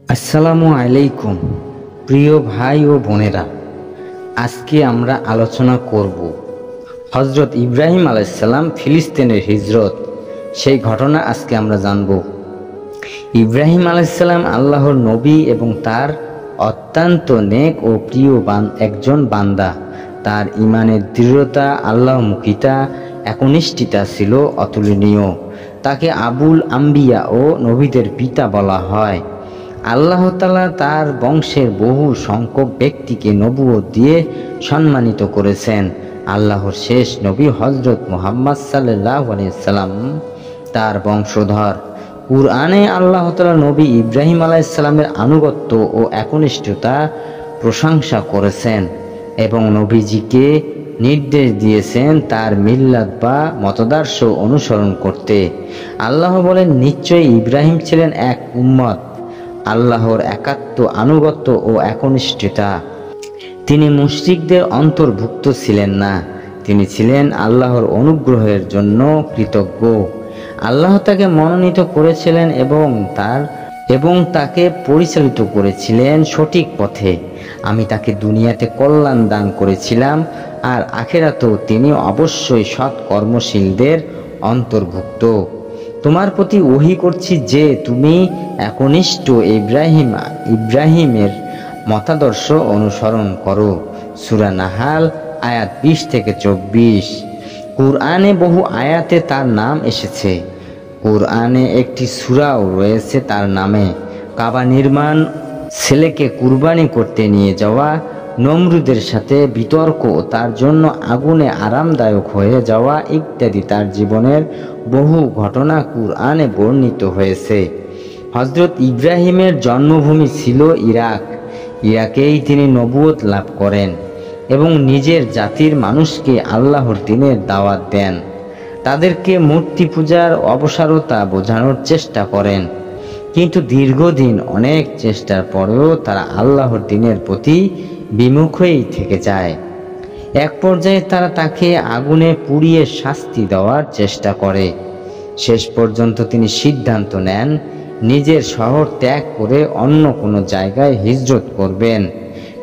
আসসালামু আলাইকুম প্রিয় ভাই ও বোনেরা। আজকে আমরা আলোচনা করব হযরত ইব্রাহিম আলাইহিসসালাম ফিলিস্তিনের হিজরত। সেই ঘটনা আজকে আমরা জানব। ইব্রাহিম আলাইহিসসালাম আল্লাহর নবী এবং তার অত্যন্ত নেক ও প্রিয় একজন বান্দা। তার ঈমানের দৃঢ়তা, আল্লাহমুখিতা, একনিষ্ঠতা ছিল অতুলনীয়। তাকে আবুল আম্বিয়া ও নবীদের পিতা বলা হয়। আল্লাহ তাআলা তার বংশের বহু সংখ্যক ব্যক্তিকে নবুয়ত দিয়ে সম্মানিত করেছেন। আল্লাহর শেষ নবী হযরত মুহাম্মদ সাল্লাল্লাহু আলাইহি সাল্লাম তার বংশধর। কুরআনে আল্লাহ তাআলা নবী ইব্রাহিম আলাইহিস সালামের আনুগত্য ও একনিষ্ঠতা প্রশংসা করেছেন এবং নবীজিকে নির্দেশ দিয়েছেন তার মিল্লাত বা মতাদর্শ অনুসরণ করতে। আল্লাহ বলেন, নিশ্চয়ই ইব্রাহিম ছিলেন এক উম্মত, আল্লাহর একাত্ম আনুগত্য ও একনিষ্ঠতা। তিনি মুশরিকদের অন্তর্ভুক্ত ছিলেন না, তিনি ছিলেন আল্লাহর অনুগ্রহের জন্য কৃতজ্ঞ। আল্লাহ তাকে মনোনীত করেছিলেন এবং তাকে পরিচালিত করেছিলেন সঠিক পথে। আমি তাকে দুনিয়াতে কল্যাণ দান করেছিলাম, আর আখিরাতেও তিনি অবশ্যই সৎ কর্মশীলদের অন্তর্ভুক্ত। তোমার প্রতি ওহী করছি যে তুমি একনিষ্ঠ ইব্রাহিমের মতাদর্শ অনুসরণ করো। সূরা নাহাল আয়াত 20 থেকে 24। কুরআনে বহু আয়াতে তার নাম এসেছে। কুরআনে একটি সূরাও রয়েছে তার নামে। কাবা নির্মাণ, ছেলেকে কুরবানি করতে নিয়ে যাওয়া, নমরুদের সাথে বিতর্ক, তার জন্য আগুনে আরামদায়ক হয়ে যাওয়া ইত্যাদি তার জীবনের বহু ঘটনা কুরআনে বর্ণিত হয়েছে। হযরত ইব্রাহিমের জন্মভূমি ছিল ইরাক। ইরাকেই তিনি নবুয়ত লাভ করেন এবং নিজের জাতির মানুষকে আল্লাহর দ্বীনের দাওয়াত দেন। তাদেরকে মূর্তি পূজার অবসারতা বোঝানোর চেষ্টা করেন, কিন্তু দীর্ঘদিন অনেক চেষ্টার পরেও তারা আল্লাহর দ্বীনের প্রতি বিমুখই থেকে যায়। এক পর্যায়ে তারা তাকে আগুনে পুড়িয়ে শাস্তি দেওয়ার চেষ্টা করে। শেষ পর্যন্ত তিনি সিদ্ধান্ত নেন নিজের শহর ত্যাগ করে অন্য কোনো জায়গায় হিজরত করবেন,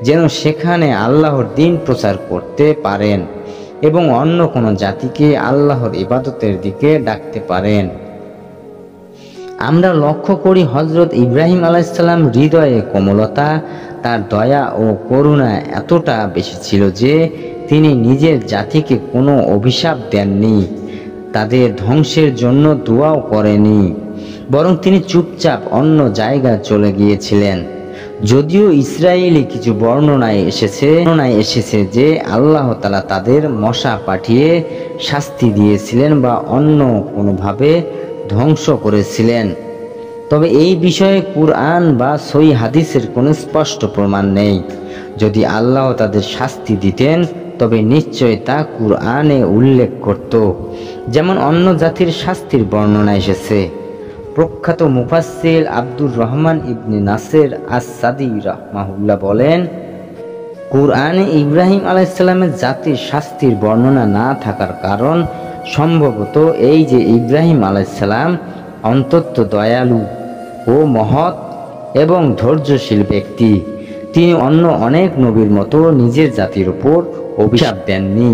যেন সেখানে আল্লাহর দ্বীন প্রচার করতে পারেন এবং অন্য কোনো জাতিকে আল্লাহর ইবাদতের দিকে ডাকতে পারেন। আমরা লক্ষ্য করি হযরত ইব্রাহিম আলাইহিস সালাম হৃদয়ে কোমলতা, তার দয়া ও করুণা এতটা বেশি ছিল যে তিনি নিজের জাতিকে কোনো অভিশাপ দেননি, তাদের ধ্বংসের জন্য দোয়াও করেনি, বরং তিনি চুপচাপ অন্য জায়গায় চলে গিয়েছিলেন। যদিও ইসরায়েলি কিছু বর্ণনায় এসেছে যে আল্লাহ তাআলা তাদের মশা পাঠিয়ে শাস্তি দিয়েছিলেন বা অন্য কোনোভাবে ধ্বংস করেছিলেন, তবে এই বিষয়ে কুরআন বা সহিহ হাদিসের কোনো স্পষ্ট প্রমাণ নেই। যদি আল্লাহ তাদের শাস্তি দিতেন তবে নিশ্চয় তা কুরআনে উল্লেখ করত, যেমন অন্য জাতির শাস্তির বর্ণনা এসেছে। প্রখ্যাত মুফাসসির আব্দুর রহমান ইবনে নাসের আস-সাদি রাহমাহুল্লাহ বলেন, কুরআনে ইব্রাহিম আলাইহিস সালামের জাতির শাস্তির বর্ণনা না থাকার কারণ সম্ভবত এই যে ইব্রাহিম আলাইহিস সালাম অত্যন্ত দয়ালু ও মহৎ এবং ধৈর্যশীল ব্যক্তি। তিনি অন্য অনেক নবীর মতো নিজের জাতির উপর অভিশাপ দেননি।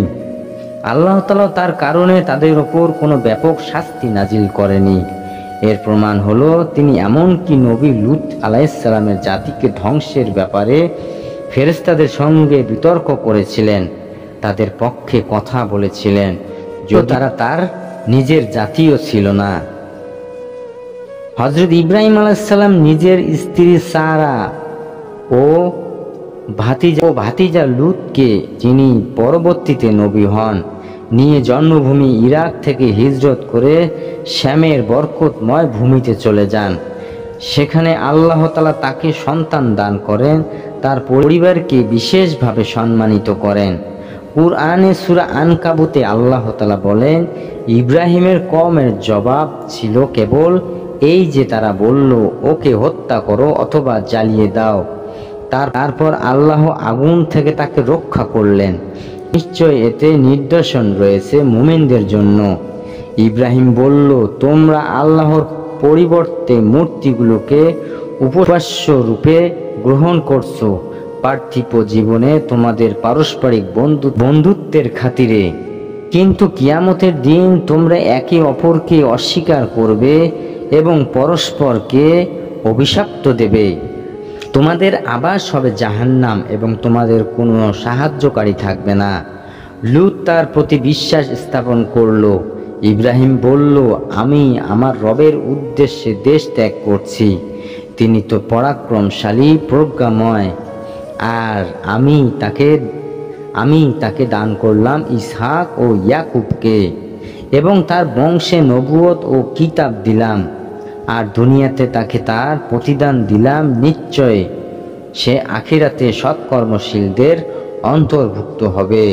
আল্লাহ তাআলা তার কারণে তাদের উপর কোনো ব্যাপক শাস্তি নাজিল করেনি। এর প্রমাণ হলো তিনি এমনকি নবী লূত আলাইহিস সালামের জাতিকে ধ্বংসের ব্যাপারে ফেরেশতাদের সঙ্গে বিতর্ক করেছিলেন, তাদের পক্ষে কথা বলেছিলেন, যদিও তারা তার নিজের জাতীয় ছিল না। হযরত ইব্রাহিম আলাইহিস সালাম নিজের স্ত্রী সারা ও ভাতিজা লূতকে, যিনি পরবর্তীতে নবী হন, নিয়ে জন্মভূমি ইরাক থেকে হিজরত করে শ্যামের বরকতময় ভূমিতে চলে যান। সেখানে আল্লাহ তাআলা তাকে সন্তান দান করেন, তার পরিবারকে বিশেষভাবে সম্মানিত করেন। কুরআনে সূরা আনকাবুতে আল্লাহ তাআলা বলেন, ইব্রাহিমের কওমের জবাব ছিল কেবল এই যে তারা বলল, ওকে হত্যা করো অথবা জ্বালিয়ে দাও। তারপর আল্লাহ আগুন থেকে তাকে রক্ষা করলেন। নিশ্চয় এতে নিদর্শন রয়েছে মুমিনদের জন্য। ইব্রাহিম বলল, তোমরা আল্লাহর পরিবর্তে মূর্তিগুলোকে উপাস্য রূপে গ্রহণ করছো পার্থিব জীবনে তোমাদের পারস্পরিক বন্ধুত্বের খাতিরে, কিন্তু কিয়ামতের দিন তোমরা একে অপরকে অস্বীকার করবে এবং পরস্পরকে অভিশপ্ত দেবে। তোমাদের আবাস হবে জাহান্নাম এবং তোমাদের কোনো সাহায্যকারী থাকবে না। লূত তার প্রতি বিশ্বাস স্থাপন করল। ইব্রাহিম বলল, আমি আমার রবের উদ্দেশ্যে দেশ ত্যাগ করছি, তিনি তো পরাক্রমশালী প্রজ্ঞাময়। আর আমি তাকে দান করলাম ইসহাক ও ইয়াকুবকে, এবং তার বংশে নবুয়ত ও কিতাব দিলাম, আর দুনিয়াতে তাকে তার প্রতিদান দিলাম। নিশ্চয় সে আখিরাতে সৎকর্মশীলদের অন্তর্ভুক্ত হবে।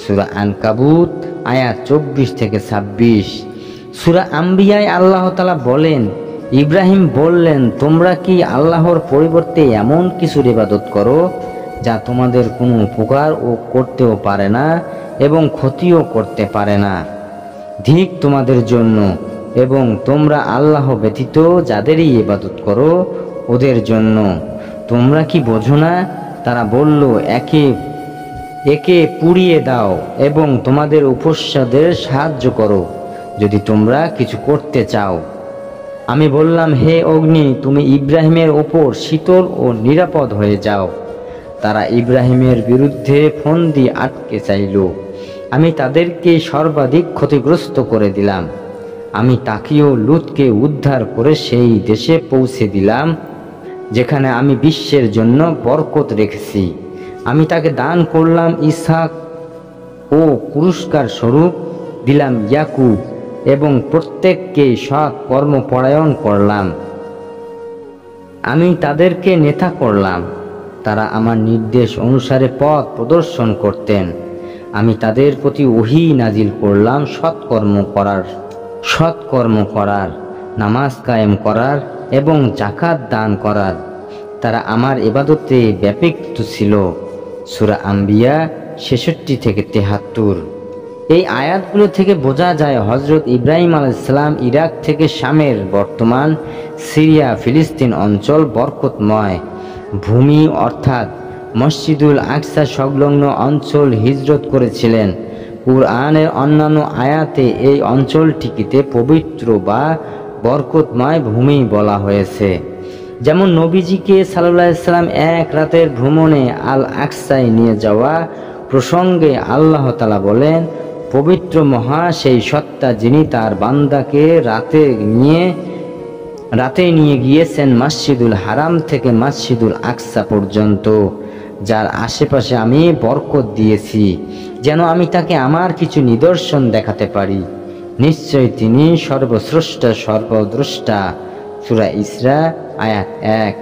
সূরা আনকাবুত আয়াত 24-26। সূরা আম্বিয়ায় আল্লাহ তাআলা বলেন, ইব্রাহিম বললেন, তোমরা কি আল্লাহর পরিবর্তে এমন কিছুর ইবাদত করো যা তোমাদের কোনো উপকার ও করতেও পারে না এবং ক্ষতিও করতে পারে না? ধিক তোমাদের জন্য, এবং তোমরা আল্লাহ ব্যতীত যাদেরই ইবাদত করো ওদের জন্য। তোমরা কি বোঝো না? তারা বলল, একে পুড়িয়ে দাও এবং তোমাদের উপস্যদের সাহায্য করো যদি তোমরা কিছু করতে চাও। আমি বললাম, হে অগ্নি, তুমি ইব্রাহিমের ওপর শীতল ও নিরাপদ হয়ে যাও। তারা ইব্রাহিমের বিরুদ্ধে ফন্দি আটকে চাইল। আমি তাদেরকে সর্বাধিক ক্ষতিগ্রস্ত করে দিলাম। আমি তাকেও লূতকে উদ্ধার করে সেই দেশে পৌঁছে দিলাম যেখানে আমি বিশ্বের জন্য বরকত রেখেছি। আমি তাকে দান করলাম ইসহাক ও পুরস্কার স্বরূপ দিলাম ইয়াকুব, এবং প্রত্যেককে সৎ কর্মপরায়ণ করলাম। আমি তাদেরকে নেতা করলাম, তারা আমার নির্দেশ অনুসারে পথ প্রদর্শন করতেন। আমি তাদের প্রতি ওহী নাজিল করলাম সৎকর্ম করার, নামাজ কায়েম করার এবং যাকাত দান করার। তারা আমার ইবাদতে ব্যাপৃত ছিল। সূরা আম্বিয়া 66-73। এই আয়াতগুলো থেকে বোঝা যায় হযরত ইব্রাহিম আলাইহিস সালাম ইরাক থেকে শামের বর্তমান সিরিয়া ফিলিস্তিন অঞ্চল বরকতময় ভূমি অর্থাৎ মসজিদুল আকসা সংলগ্ন অঞ্চল হিজরত করেছিলেন। কুরআনের অন্যান্য আয়াতে এই অঞ্চলটিকে পবিত্র বা বরকতময় ভূমি বলা হয়েছে। যেমন নবীজিকে সাল্লাল্লাহু আলাইহি সাল্লাম এক রাতের ভ্রমণে আল আকসায় নিয়ে যাওয়া প্রসঙ্গে আল্লাহ তাআলা বলেন, পবিত্র মহা সেই সত্তা যিনি তার বান্দাকে রাতে নিয়ে গিয়েছেন মসজিদুল হারাম থেকে মসজিদুল আকসা পর্যন্ত, যার আশেপাশে আমি বরকত দিয়েছি যেন আমি তাকে আমার কিছু নিদর্শন দেখাতে পারি। নিশ্চয় তিনি সর্বস্রষ্টা সর্বদ্রষ্টা। সূরা ইসরা আয়াত 1।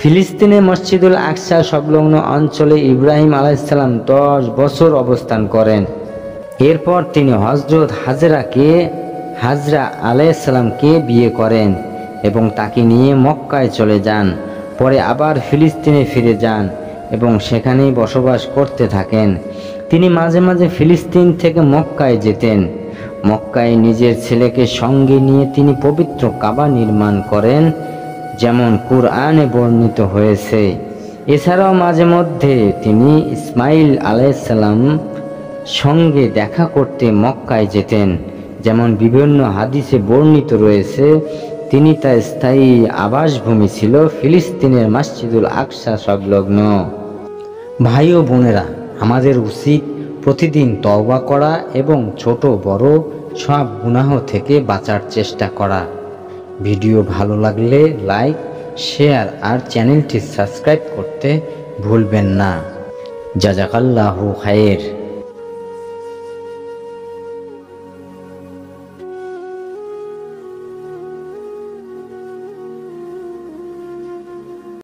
ফিলিস্তিনে মসজিদুল আকসা সংলগ্ন অঞ্চলে ইব্রাহিম আলাইহিস সালাম 10 বছর অবস্থান করেন। এরপর তিনি হযরত হাজরা আলাইহিস সালামকে বিয়ে করেন এবং তাকে নিয়ে মক্কায় চলে যান। পরে আবার ফিলিস্তিনে ফিরে যান এবং সেখানেই বসবাস করতে থাকেন। তিনি মাঝে মাঝে ফিলিস্তিন থেকে মক্কায় যেতেন। মক্কায় নিজের ছেলেকে সঙ্গে নিয়ে তিনি পবিত্র কাবা নির্মাণ করেন, যেমন কুরআনে বর্ণিত হয়েছে। এছাড়াও মাঝে মধ্যে তিনি ইসমাইল আলাইহিস সালাম সঙ্গে দেখা করতে মক্কায় যেতেন, যেমন বিভিন্ন হাদিসে বর্ণিত রয়েছে। তিনি তার স্থায়ী আবাসভূমি ছিল ফিলিস্তিনের মসজিদুল আকসা সংলগ্ন। ভাই ও বোনেরা, আমাদের উচিত প্রতিদিন তওবা করা এবং ছোট বড় সব গুনাহ থেকে বাঁচার চেষ্টা করা। ভিডিও ভালো লাগলে লাইক, শেয়ার আর চ্যানেলটি সাবস্ক্রাইব করতে ভুলবেন না। জাযাকাল্লাহু খায়ের।